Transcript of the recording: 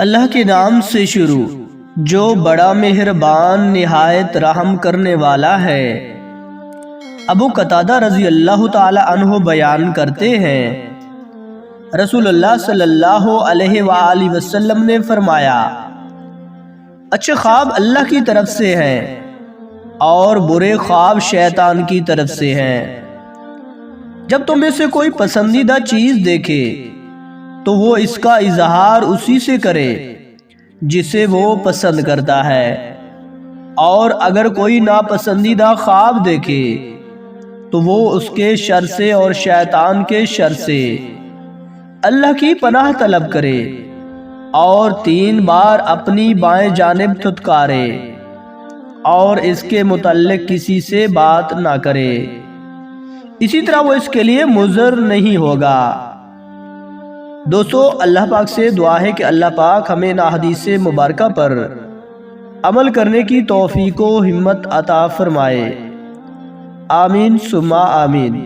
اللہ کے نام سے شروع جو بڑا مہربان نہایت رحم کرنے والا ہے۔ ابو قتادہ رضی اللہ تعالی عنہ بیان کرتے ہیں، رسول اللہ صلی اللہ علیہ وآلہ وسلم نے فرمایا، اچھے خواب اللہ کی طرف سے ہیں اور برے خواب شیطان کی طرف سے ہیں۔ جب تم میں سے کوئی پسندیدہ چیز دیکھے تو وہ اس کا اظہار اسی سے کرے جسے وہ پسند کرتا ہے، اور اگر کوئی ناپسندیدہ خواب دیکھے تو وہ اس کے شر سے اور شیطان کے شر سے اللہ کی پناہ طلب کرے اور 3 بار اپنی بائیں جانب تھتکارے اور اس کے متعلق کسی سے بات نہ کرے، اسی طرح وہ اس کے لیے مضر نہیں ہوگا۔ دوستو، اللہ پاک سے دعا ہے کہ اللہ پاک ہمیں ان احادیث مبارکہ پر عمل کرنے کی توفیق و ہمت عطا فرمائے۔ آمین ثم آمین۔